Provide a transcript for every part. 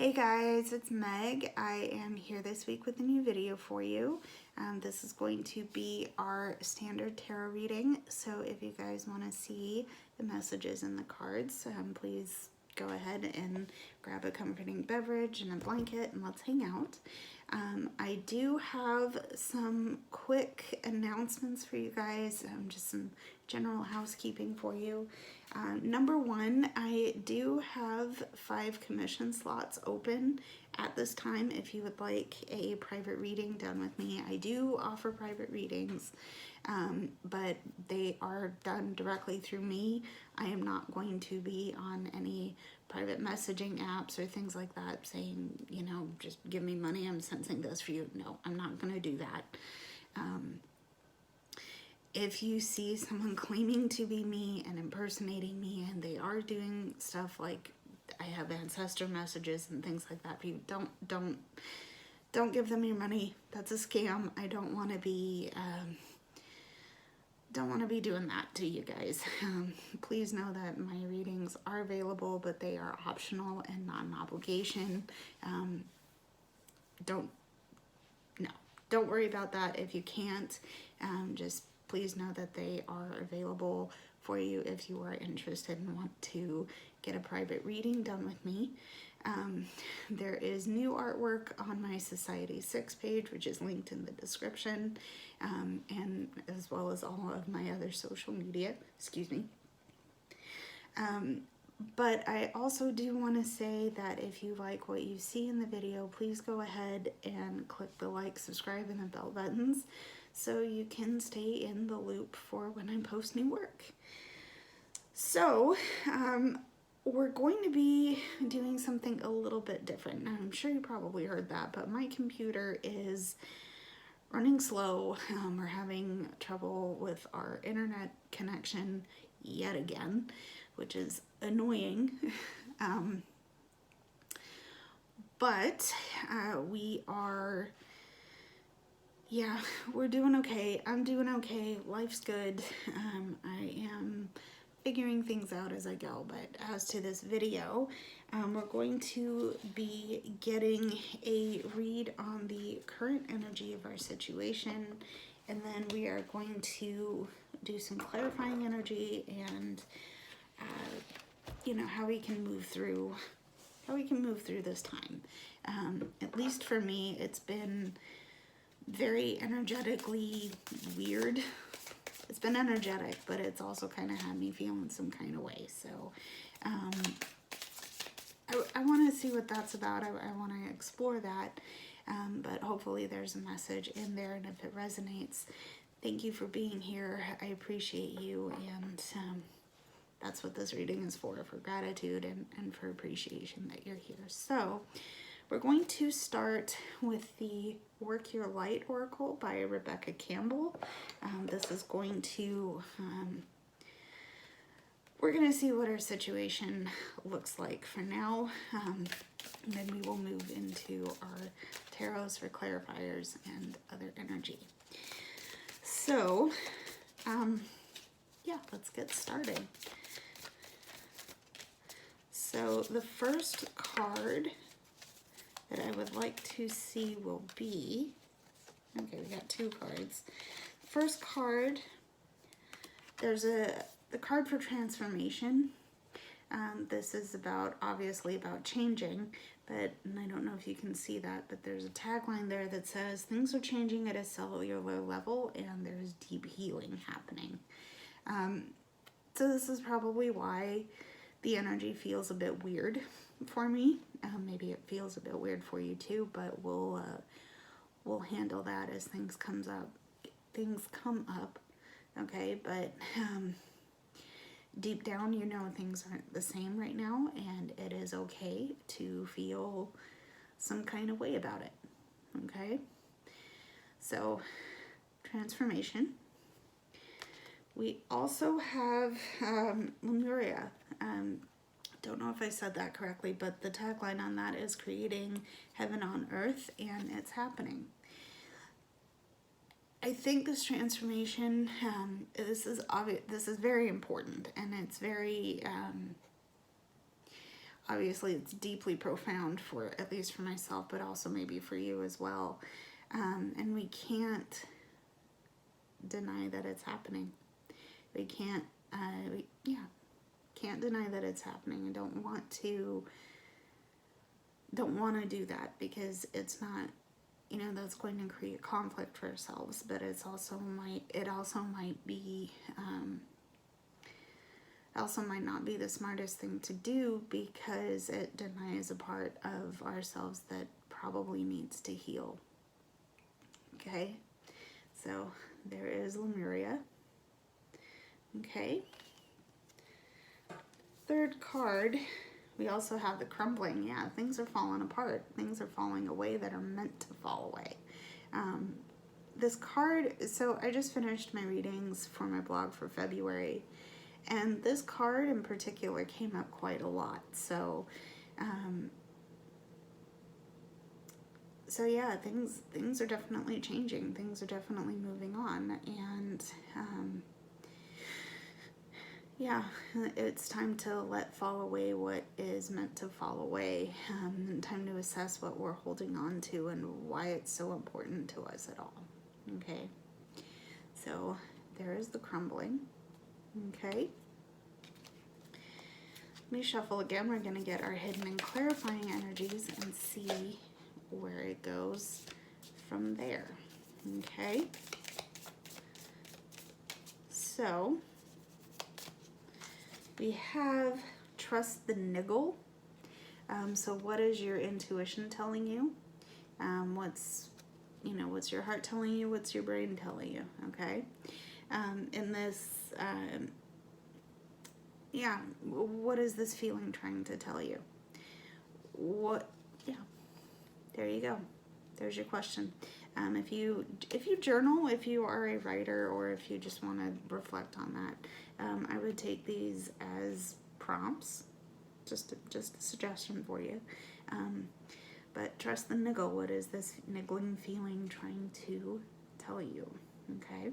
Hey guys, it's Meg. I am here this week with a new video for you. This is going to be our standard tarot reading. So if you guys want to see the messages in the cards, please go ahead and grab a comforting beverage and a blanket and let's hang out. I do have some quick announcements for you guys, just some general housekeeping for you. Number one, I do have 5 commission slots open at this time if you would like a private reading done with me. I do offer private readings, but they are done directly through me. I am not going to be on any private messaging apps or things like that saying, you know, just give me money, I'm sensing this for you. No, I'm not going to do that. If you see someone claiming to be me and impersonating me and they are doing stuff like I have ancestor messages and things like that, you don't give them your money. That's a scam. I don't want to be doing that to you guys. Please know that my readings are available, but they are optional and not an obligation. Don't worry about that if you can't. Just please know that they are available for you if you are interested and want to get a private reading done with me. There is new artwork on my Society 6 page, which is linked in the description, and as well as all of my other social media. Excuse me. But I also do want to say that if you like what you see in the video, please go ahead and click the like, subscribe, and the bell buttons so you can stay in the loop for when I post new work. So, we're going to be doing something a little bit different. Now, I'm sure you probably heard that, but my computer is running slow. We're having trouble with our internet connection yet again, which is annoying. But we are, we're doing okay. I'm doing okay. Life's good. I am figuring things out as I go. But as to this video, we're going to be getting a read on the current energy of our situation, and then we are going to do some clarifying energy and you know, how we can move through this time. At least for me, it's been very energetically weird. It's been energetic, but it's also kind of had me feeling some kind of way. So I want to see what that's about. I want to explore that, but hopefully there's a message in there, and if it resonates, thank you for being here. I appreciate you, and that's what this reading is for gratitude and for appreciation that you're here. So we're going to start with the Work Your Light Oracle by Rebecca Campbell. This is going to, we're going to see what our situation looks like for now. And then we will move into our tarots for clarifiers and other energy. So, let's get started. So the first card that I would like to see will be, okay, we got 2 cards. First card, there's the card for transformation. This is obviously about changing, but, and I don't know if you can see that, but there's a tagline there that says, things are changing at a cellular level and there's deep healing happening. So this is probably why the energy feels a bit weird for me. Maybe it feels a bit weird for you too, but we'll handle that as things come up. Okay, but deep down, you know things aren't the same right now, and it is okay to feel some kind of way about it. Okay, so transformation. We also have Lemuria. Don't know if I said that correctly, but the tagline on that is creating heaven on earth, and it's happening. I think this transformation, this is very important, and it's very obviously it's deeply profound for, at least for myself, but also maybe for you as well. And we can't deny that it's happening. We can't, can't deny that it's happening. I don't want to do that, because it's not, you know, that's going to create conflict for ourselves, but it also might be, also might not be the smartest thing to do, because it denies a part of ourselves that probably needs to heal. Okay, so there is Lemuria. Okay, third card, we also have the crumbling. Yeah, things are falling apart. Things are falling away that are meant to fall away. This card, so I just finished my readings for my blog for February, and this card in particular came up quite a lot. So, so yeah, things are definitely changing. Things are definitely moving on, and yeah, it's time to let fall away what is meant to fall away, and time to assess what we're holding on to and why it's so important to us at all. Okay, so there is the crumbling. Okay, let me shuffle again. We're going to get our hidden and clarifying energies and see where it goes from there. Okay, so we have trust the niggle. So what is your intuition telling you? What's your heart telling you? What's your brain telling you? Okay. In this, what is this feeling trying to tell you? There you go. There's your question. If you journal, if you are a writer, or if you just want to reflect on that, I would take these as prompts. Just a suggestion for you. But trust the niggle. What is this niggling feeling trying to tell you? Okay.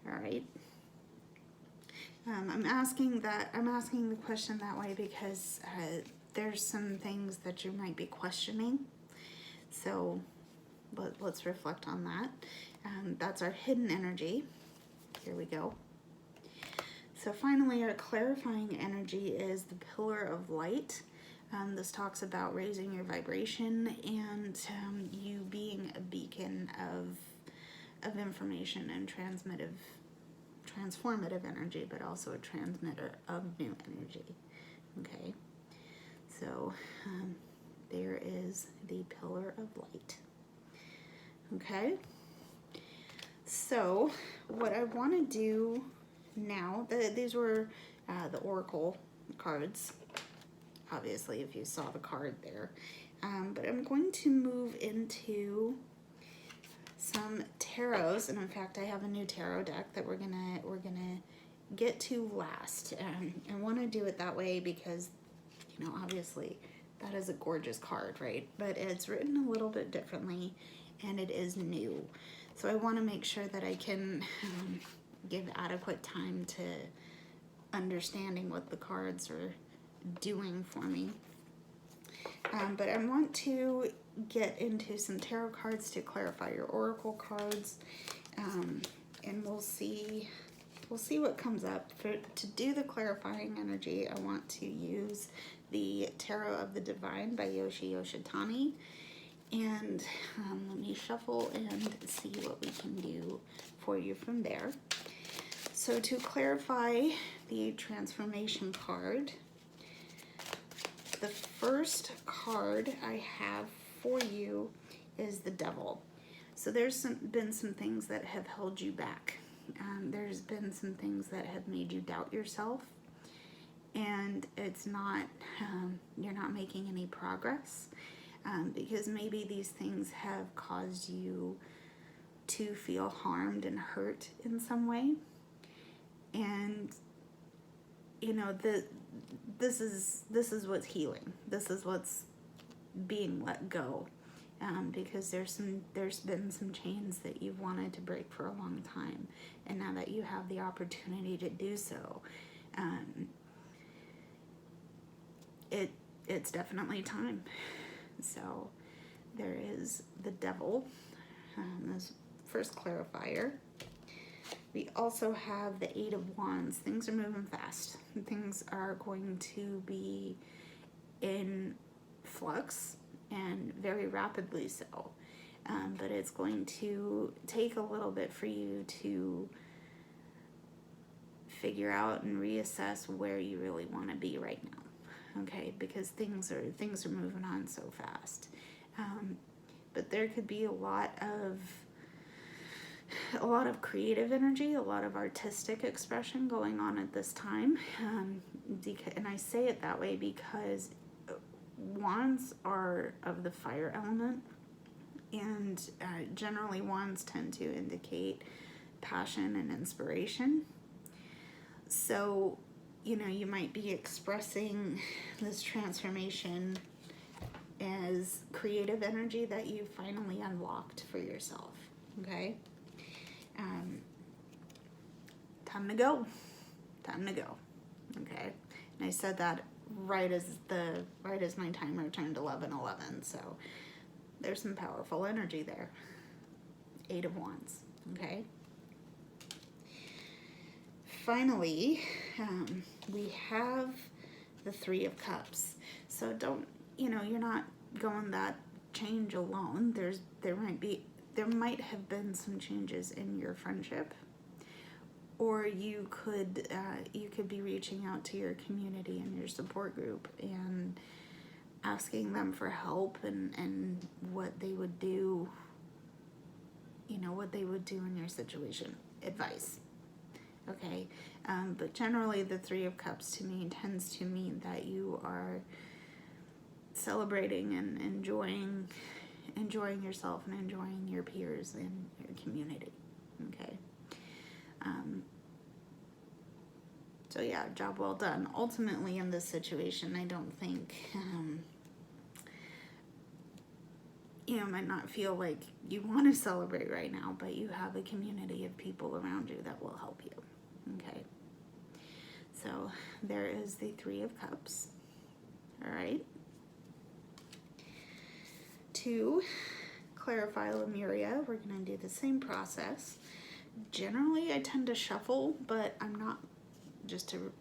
All right. I'm asking the question that way because there's some things that you might be questioning. So let's reflect on that. That's our hidden energy. Here we go. So finally, our clarifying energy is the pillar of light. This talks about raising your vibration and you being a beacon of information and transformative energy, but also a transmitter of new energy. Okay, so there is the pillar of light. Okay, so what I want to do now, these were the oracle cards, obviously, if you saw the card there, but I'm going to move into some tarots, and in fact I have a new tarot deck that we're gonna get to last. I want to do it that way because, you know, obviously that is a gorgeous card, right? But it's written a little bit differently and it is new, so I want to make sure that I can give adequate time to understanding what the cards are doing for me. But I want to get into some tarot cards to clarify your oracle cards, and we'll see what comes up. To do the clarifying energy, I want to use the Tarot of the Divine by Yoshitani, and let me shuffle and see what we can do for you from there. So to clarify the transformation card, the first card I have for you is the Devil. So there's been some things that have held you back. There's been some things that have made you doubt yourself, and it's not, you're not making any progress, because maybe these things have caused you to feel harmed and hurt in some way. And you know, this is what's healing. This is what's being let go, because there's been some chains that you've wanted to break for a long time, and now that you have the opportunity to do so, it's definitely time. So there is the Devil, this first clarifier. We also have the Eight of Wands. Things are moving fast. Things are going to be in flux, and very rapidly so. But it's going to take a little bit for you to figure out and reassess where you really want to be right now, okay? Because things are moving on so fast. But there could be a lot of creative energy, a lot of artistic expression going on at this time. And I say it that way because wands are of the fire element, and generally wands tend to indicate passion and inspiration. So, you know, you might be expressing this transformation as creative energy that you finally unlocked for yourself, okay? Time to go, okay? And I said that right as my timer turned 11:11, so there's some powerful energy there. Eight of Wands, okay? Finally, we have the Three of Cups. So don't, you know, you're not going that change alone. There might have been some changes in your friendship, or you could be reaching out to your community and your support group and asking them for help and what they would do, you know, what they would do in your situation. Advice, okay? But generally the Three of Cups to me tends to mean that you are celebrating and enjoying yourself and enjoying your peers and your community, okay? So yeah, job well done. Ultimately in this situation, I don't think, you know, might not feel like you want to celebrate right now, but you have a community of people around you that will help you, okay? So there is the Three of Cups, all right? To clarify Lemuria, we're going to do the same process. Generally, I tend to shuffle, but I'm not, just to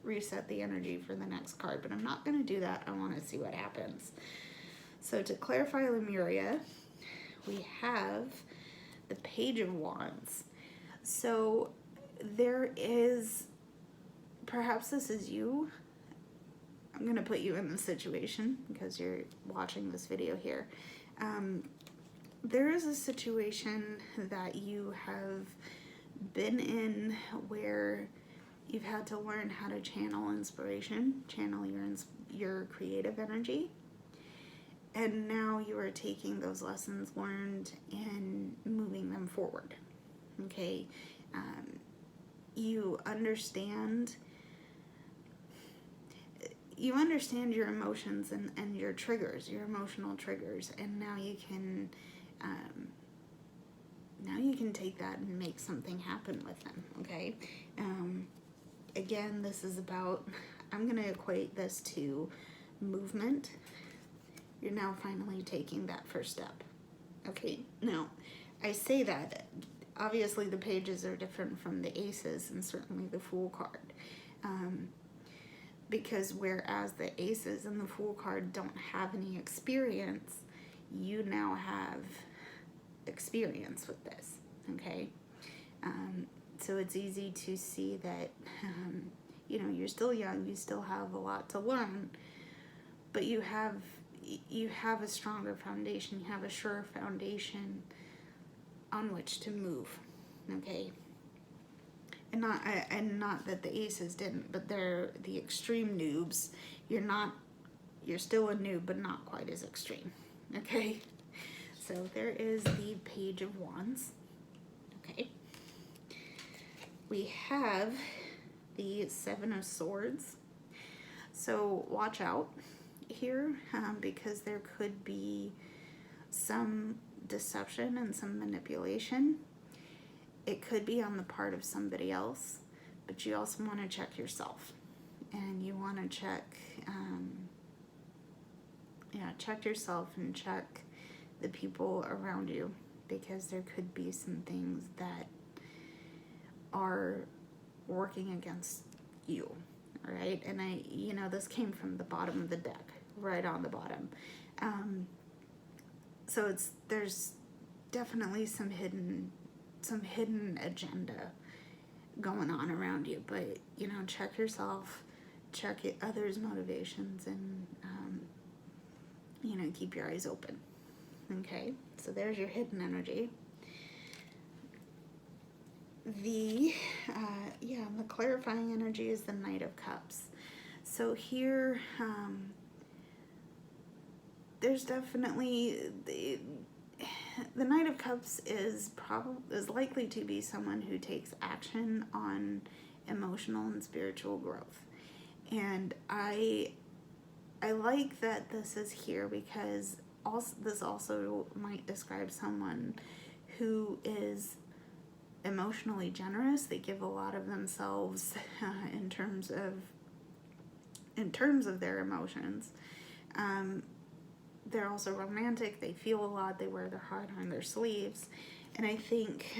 reset the energy for the next card, but I'm not going to do that. I want to see what happens. So to clarify Lemuria, we have the Page of Wands. So there is, perhaps this is you. I'm going to put you in this situation because you're watching this video here. There is a situation that you have been in where you've had to learn how to channel inspiration, channel your creative energy, and now you are taking those lessons learned and moving them forward, okay? You understand your emotions and your triggers, your emotional triggers, and now you can take that and make something happen with them, okay? Again, this is about, I'm going to equate this to movement. You're now finally taking that first step, okay? Now, I say that, obviously the pages are different from the aces and certainly the Fool card. Because whereas the aces and the Fool card don't have any experience, you now have experience with this, okay? So it's easy to see that, you know, you're still young, you still have a lot to learn, but you have a stronger foundation, you have a surer foundation on which to move, okay? And not that the aces didn't, but they're the extreme noobs. You're still a noob, but not quite as extreme, okay? So there is the Page of Wands, okay? We have the Seven of Swords. So watch out here because there could be some deception and some manipulation. It could be on the part of somebody else, but you also want to check yourself, and you want to check, check yourself and check the people around you, because there could be some things that are working against you, right? And this came from the bottom of the deck, right on the bottom. So there's definitely some hidden agenda going on around you, but check yourself, check others' motivations, and keep your eyes open. Okay, so there's your hidden energy. The clarifying energy is the Knight of Cups. So here, there's definitely the Knight of Cups is likely to be someone who takes action on emotional and spiritual growth. And I like that this is here, because this also might describe someone who is emotionally generous. They give a lot of themselves in terms of their emotions. They're also romantic. They feel a lot. They wear their heart on their sleeves. And I think,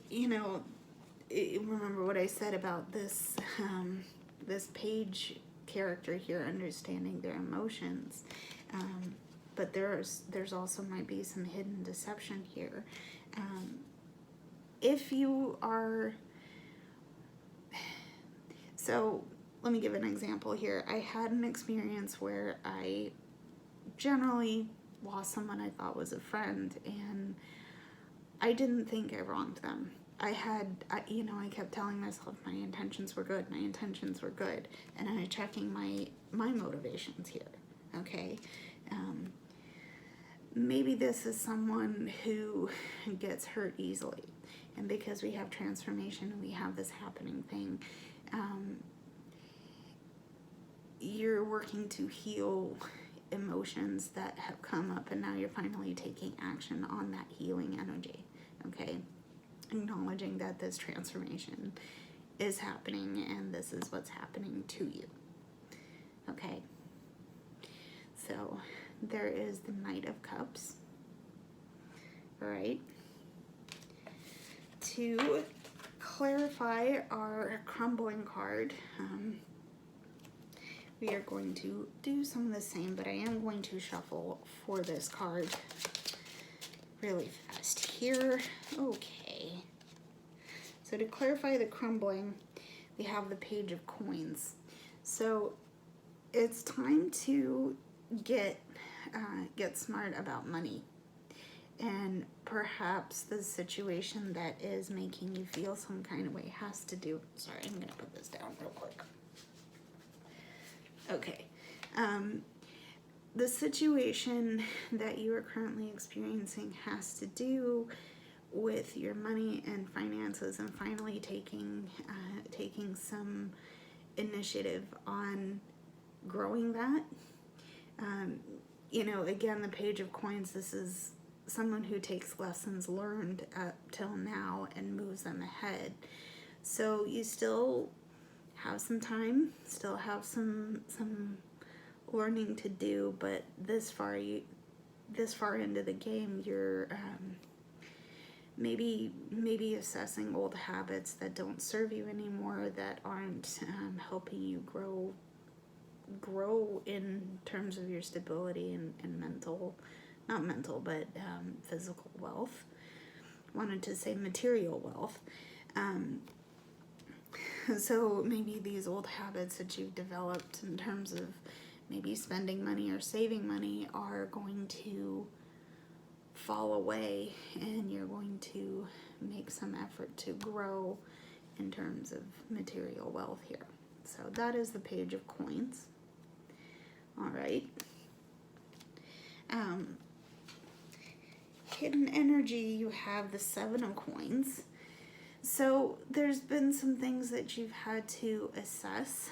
remember what I said about this this page character here, understanding their emotions. But there's also might be some hidden deception here. If you are... So let me give an example here. I had an experience where I generally lost someone I thought was a friend, and I didn't think I wronged them. I kept telling myself my intentions were good, and I'm checking my motivations here, okay? Maybe this is someone who gets hurt easily, and because we have transformation and we have this happening thing, you're working to heal emotions that have come up, and now you're finally taking action on that healing energy, okay? Acknowledging that this transformation is happening and this is what's happening to you, okay? So there is the Knight of Cups. All right. To clarify our crumbling card, we are going to do some of the same, but I am going to shuffle for this card really fast here. Okay. So to clarify the crumbling, we have the Page of Coins. So it's time to get smart about money, and perhaps the situation that is making you feel some kind of way has to do... Sorry, I'm gonna put this down real quick. Okay. The situation that you are currently experiencing has to do with your money and finances, and finally taking some initiative on growing that. Again, the Page of Coins, this is someone who takes lessons learned up till now and moves them ahead. So you still have some time, still have some learning to do, but this far into the game, you're maybe assessing old habits that don't serve you anymore, that aren't helping you grow in terms of your stability and physical wealth. Wanted to say material wealth. So maybe these old habits that you've developed in terms of maybe spending money or saving money are going to fall away, and you're going to make some effort to grow in terms of material wealth here. So that is the Page of Coins. All right. Hidden energy, you have the Seven of Coins. So there's been some things that you've had to assess.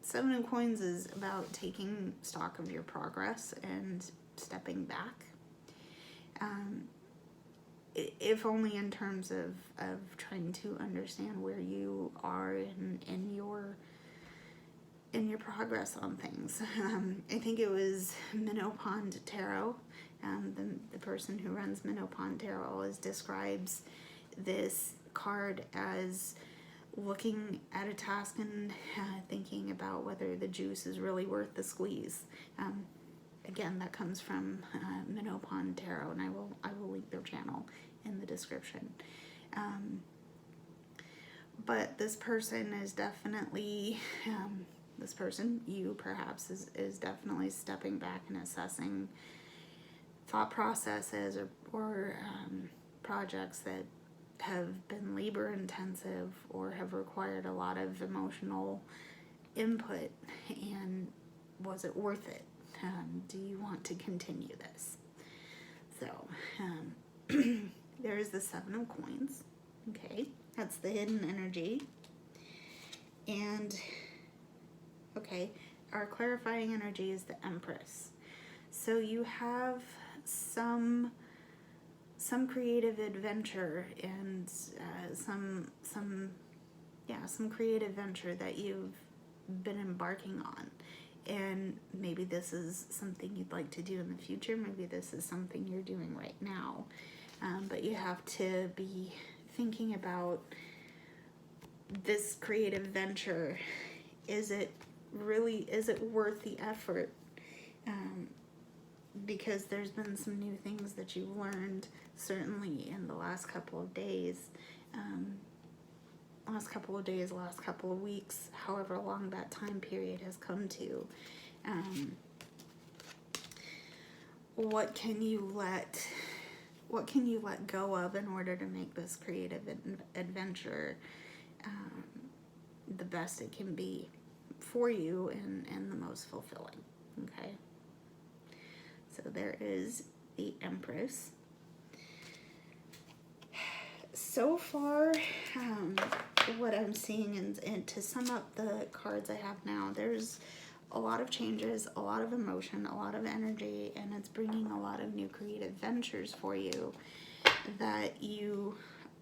Seven of Coins is about taking stock of your progress and stepping back. If only in terms of trying to understand where you you are in your progress on things. I think it was Minnow Pond Tarot. The person who runs Minnow Pond Tarot always describes this card as looking at a task and thinking about whether the juice is really worth the squeeze. Again, that comes from Minnow Pond Tarot, and I will link their channel in the description. But this person is definitely, this person, you perhaps, is definitely stepping back and assessing thought processes or projects that have been labor intensive or have required a lot of emotional input, and was it worth it? Do you want to continue this? So there is the Seven of Coins. Okay, that's the hidden energy. And okay, our clarifying energy is the Empress. So you have some creative adventure and some creative venture that you've been embarking on. And maybe this is something you'd like to do in the future. Maybe this is something you're doing right now. But you have to be thinking about this creative venture. Is it worth the effort? Because there's been some new things that you've learned, certainly in the last couple of days, last couple of weeks, however long that time period has come to. What can you let go of in order to make this creative adventure the best it can be for you and the most fulfilling? Okay, so there is the Empress. So far, what I'm seeing, and to sum up the cards I have now, there's a lot of changes, a lot of emotion, a lot of energy, and it's bringing a lot of new creative ventures for you that you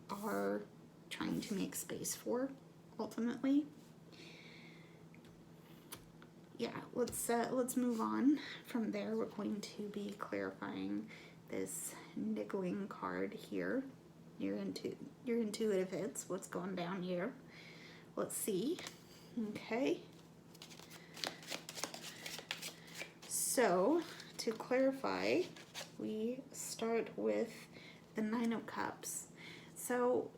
are trying to make space for, ultimately. Yeah, let's move on from there. We're going to be clarifying this niggling card here. Your intuitive hits, what's going down here. Let's see. Okay. So, to clarify, we start with the Nine of Cups. So,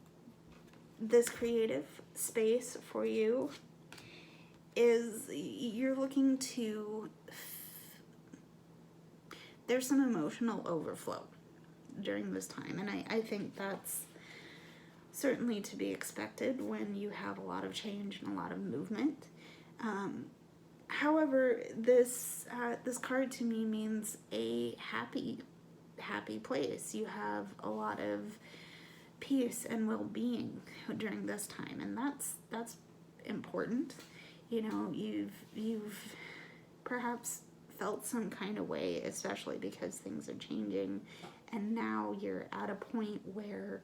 this creative space for you is you're looking to, there's some emotional overflow during this time, and I think that's certainly to be expected when you have a lot of change and a lot of movement. However, this card to me means a happy place. You have a lot of peace and well-being during this time, and that's important. You know, you've perhaps felt some kind of way, especially because things are changing, and now you're at a point where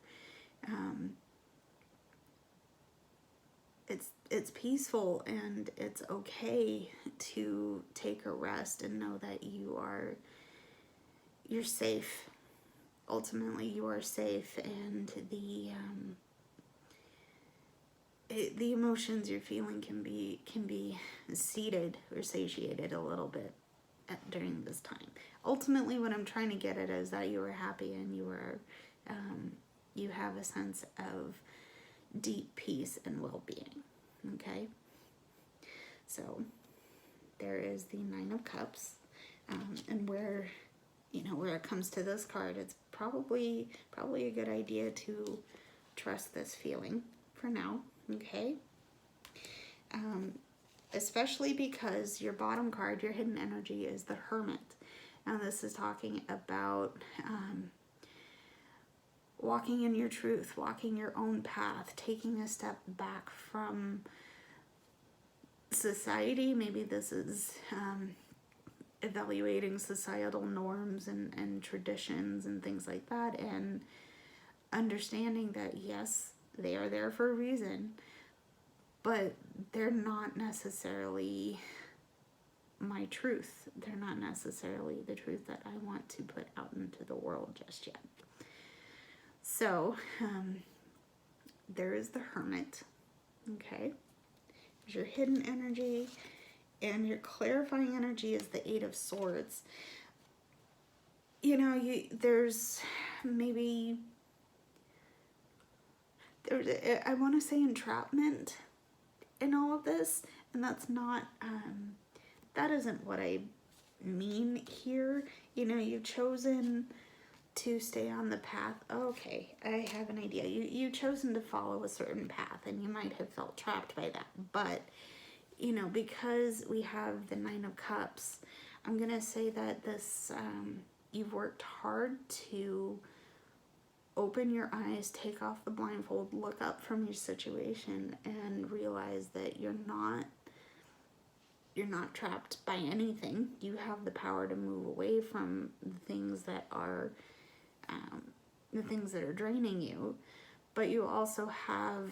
it's peaceful and it's okay to take a rest and know that you're safe. Ultimately, you are safe, and the emotions you're feeling can be seated or satiated a little bit during this time. Ultimately, what I'm trying to get at is that you are happy and you have a sense of deep peace and well-being. Okay, so there is the Nine of Cups, and where it comes to this card, it's probably a good idea to trust this feeling for now. Okay, especially because your bottom card, your hidden energy, is the Hermit. Now this is talking about walking in your truth, walking your own path, taking a step back from society. Maybe this is evaluating societal norms and traditions and things like that, and understanding that yes, they are there for a reason, but they're not necessarily my truth. They're not necessarily the truth that I want to put out into the world just yet. So, there is the Hermit, okay? There's your hidden energy, and your clarifying energy is the Eight of Swords. You know, there's maybe, I want to say entrapment in all of this, and that's not, that isn't what I mean here. You know, you've chosen to stay on the path. Okay, I have an idea. You've chosen to follow a certain path, and you might have felt trapped by that. But, you know, because we have the Nine of Cups, I'm going to say that this, you've worked hard to open your eyes, take off the blindfold, look up from your situation, and realize that you're not trapped by anything. You have the power to move away from the things that are draining you, but you also have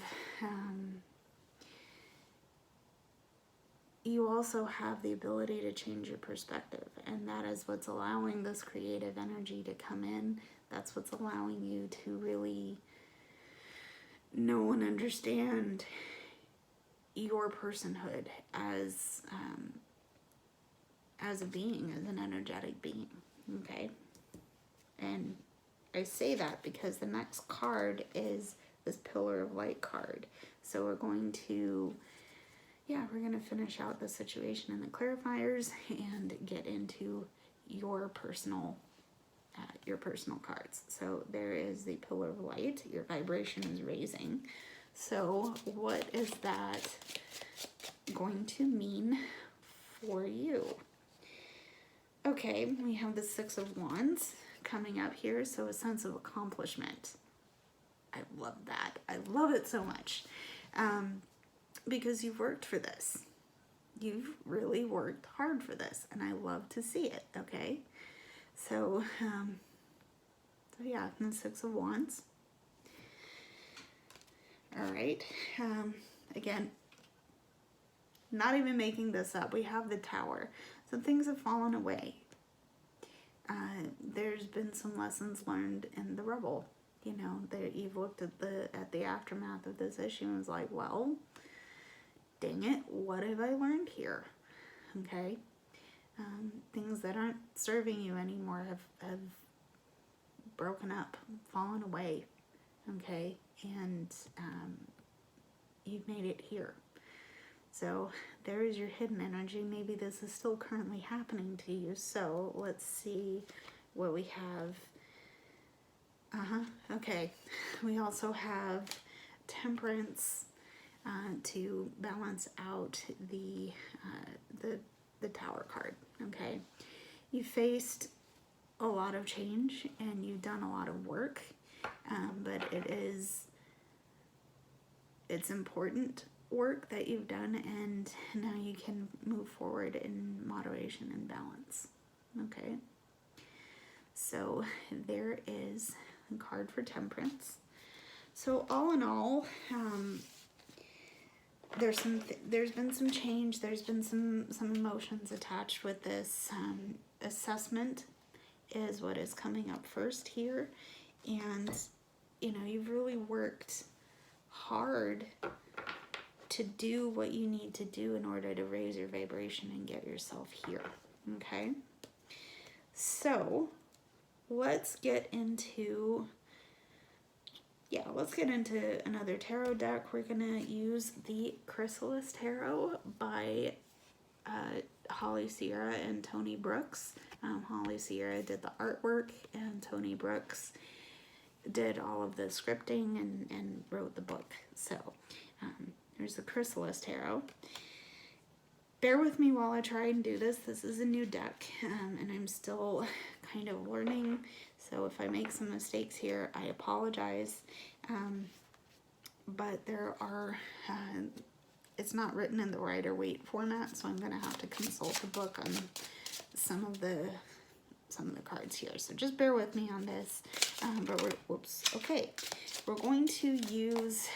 the ability to change your perspective, and that is what's allowing this creative energy to come in. That's what's allowing you to really know and understand your personhood as a being, as an energetic being, okay? And I say that because the next card is this Pillar of Light card. So we're going to finish out the situation and the clarifiers and get into your personal cards. So there is the Pillar of Light. Your vibration is raising. So what is that going to mean for you? Okay, we have the Six of Wands coming up here, so a sense of accomplishment. I love that. I love it so much. Because you've worked for this. You've really worked hard for this, and I love to see it, okay? So yeah, the Six of Wands. All right. Again, not even making this up. We have the Tower. So things have fallen away. There's been some lessons learned in the rubble. You know, that you've looked at the aftermath of this issue and was like, well, dang it, what have I learned here? Okay. Things that aren't serving you anymore have broken up, fallen away. Okay. And you've made it here. So there is your hidden energy. Maybe this is still currently happening to you. So let's see what we have. Okay. We also have Temperance to balance out the Tower card. Okay. You faced a lot of change and you've done a lot of work, but it's important work that you've done, and now you can move forward in moderation and balance. Okay, so there is a card for Temperance. So all in all, there's been some change. There's been some emotions attached with this. Assessment is what is coming up first here, and you know, you've really worked hard to do what you need to do in order to raise your vibration and get yourself here. Okay, so let's get into another tarot deck. We're gonna use the Chrysalis Tarot by Holly Sierra and Toney Brooks. Holly Sierra did the artwork, and Toney Brooks did all of the scripting and wrote the book. So there's the Chrysalis Tarot. Bear with me while I try and do this. This is a new deck, and I'm still kind of learning. So if I make some mistakes here, I apologize. But there are, it's not written in the Rider-Waite format, so I'm going to have to consult the book on some of the cards here. So just bear with me on this. But we're going to use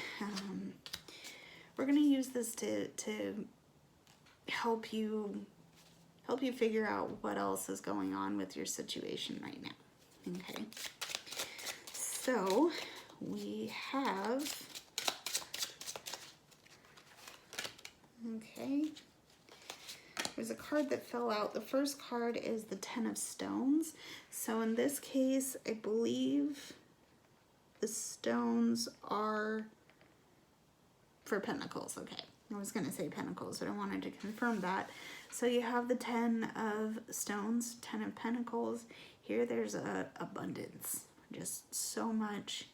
we're going to use this to help you figure out what else is going on with your situation right now. Okay. So we have, okay, there's a card that fell out. The first card is the Ten of Stones. So in this case, I believe the stones are for Pentacles. Okay, I was going to say Pentacles, but I wanted to confirm that. So you have the Ten of Stones, Ten of Pentacles. Here there's a abundance, just so much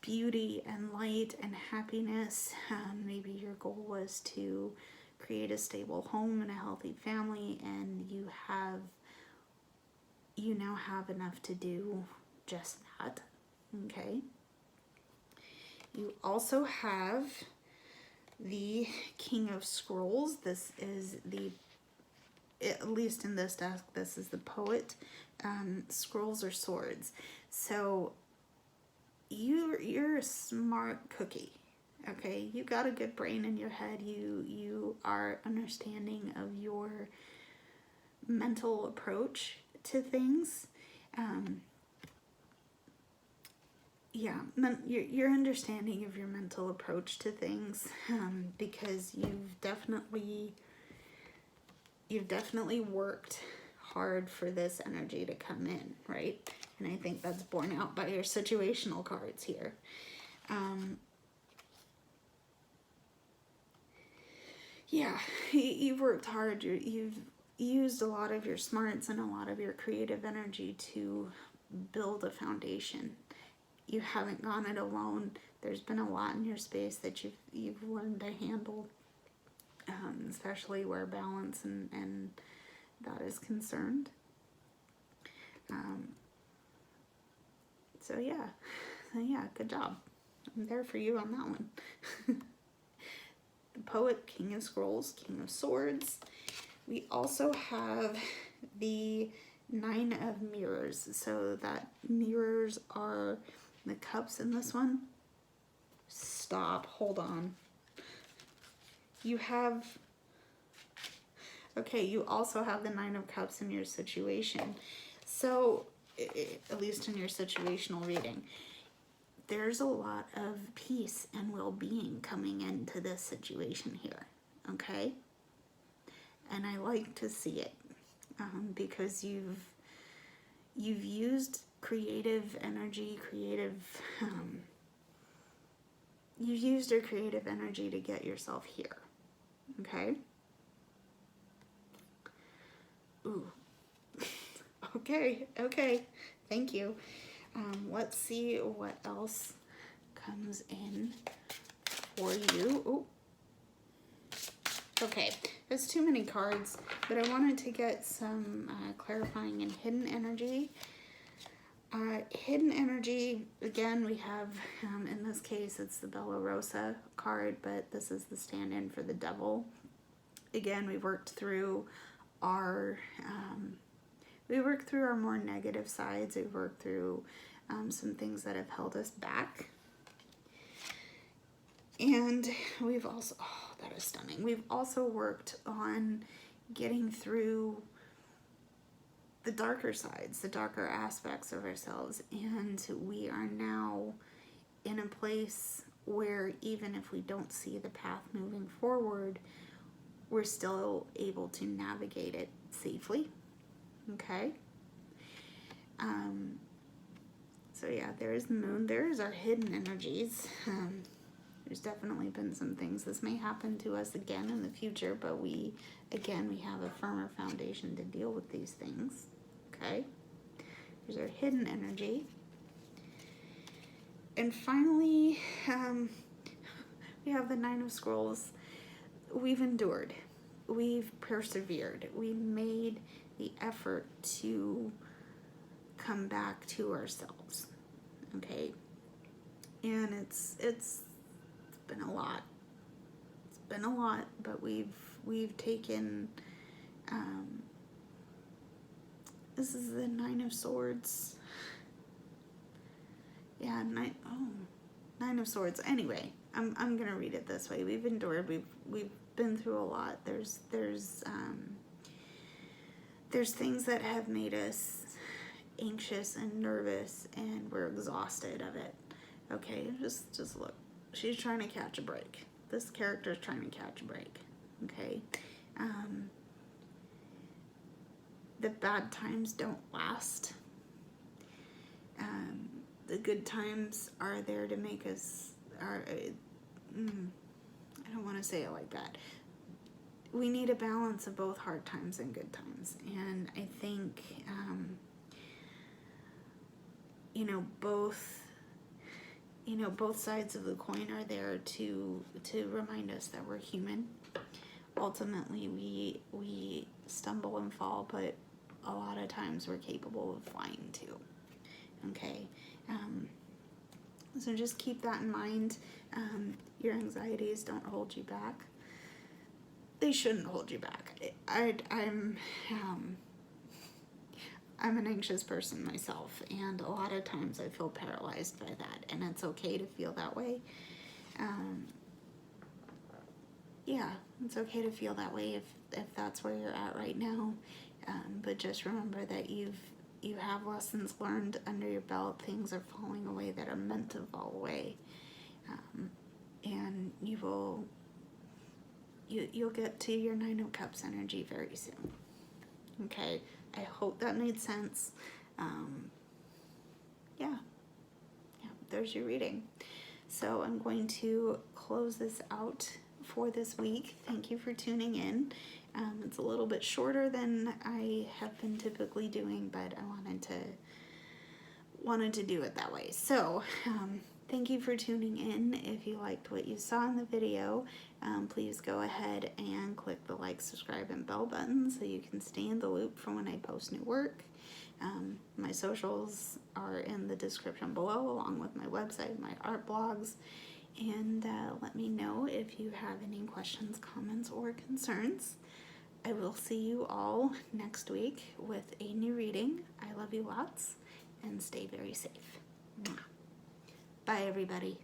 beauty and light and happiness. Maybe your goal was to create a stable home and a healthy family, and you now have enough to do just that. Okay. You also have the King of Scrolls. This is at least in this deck, this is the Poet. Scrolls or swords. So you're a smart cookie. Okay, you got a good brain in your head. You are understanding of your mental approach to things. Yeah, your understanding of your mental approach to things, because you've definitely worked hard for this energy to come in, right? And I think that's borne out by your situational cards here. Yeah, you've worked hard. You've used a lot of your smarts and a lot of your creative energy to build a foundation. You haven't gone it alone. There's been a lot in your space that you've learned to handle, especially where balance and that is concerned. So yeah, good job. I'm there for you on that one. The Poet, King of Scrolls, King of Swords. We also have the Nine of Mirrors. So that mirrors are the cups in this one. Stop, hold on. You have, okay, you also have the Nine of Cups in your situation. So, at least in your situational reading, there's a lot of peace and well-being coming into this situation here, okay? And I like to see it, because you've used creative energy, you've used your creative energy to get yourself here, okay? Ooh. Okay, thank you. Let's see what else comes in for you. Ooh. Okay, there's too many cards, but I wanted to get some clarifying and hidden energy. Hidden energy, again, we have, in this case, it's the Bella Rosa card, but this is the stand-in for the Devil. Again, we worked through our more negative sides. We worked through some things that have held us back. And we've also, oh, that is stunning. We've also worked on getting through the darker sides, the darker aspects of ourselves. And we are now in a place where even if we don't see the path moving forward, we're still able to navigate it safely. Okay. So yeah, there is the moon. There's our hidden energies. There's definitely been some things. This may happen to us again in the future, but we have a firmer foundation to deal with these things. Okay. There's our hidden energy. And finally, we have the Nine of Scrolls. We've endured. We've persevered. We made the effort to come back to ourselves. Okay. And it's been a lot. It's been a lot, but we've taken, this is the Nine of Swords. Yeah, Nine of Swords. Anyway, I'm gonna read it this way. We've endured. We've been through a lot. There's things that have made us anxious and nervous, and we're exhausted of it. Okay, just look. She's trying to catch a break. This character is trying to catch a break. Okay. The bad times don't last. The good times are there to make us, I don't want to say it like that. We need a balance of both hard times and good times. And I think, both sides of the coin are there to remind us that we're human. Ultimately, we stumble and fall, but a lot of times we're capable of flying too. Okay, so just keep that in mind. Your anxieties don't hold you back. They shouldn't hold you back. I'm an anxious person myself, and a lot of times I feel paralyzed by that, and it's okay to feel that way. Yeah, it's okay to feel that way if that's where you're at right now. But just remember that you have lessons learned under your belt. Things are falling away that are meant to fall away, and you'll get to your Nine of Cups energy very soon. Okay, I hope that made sense. Yeah, there's your reading. So I'm going to close this out for this week. Thank you for tuning in. It's a little bit shorter than I have been typically doing, but I wanted to do it that way. So thank you for tuning in. If you liked what you saw in the video, please go ahead and click the like, subscribe, and bell button so you can stay in the loop for when I post new work. My socials are in the description below, along with my website, my art blogs. And let me know if you have any questions, comments, or concerns. I will see you all next week with a new reading. I love you lots, and stay very safe. Bye, everybody.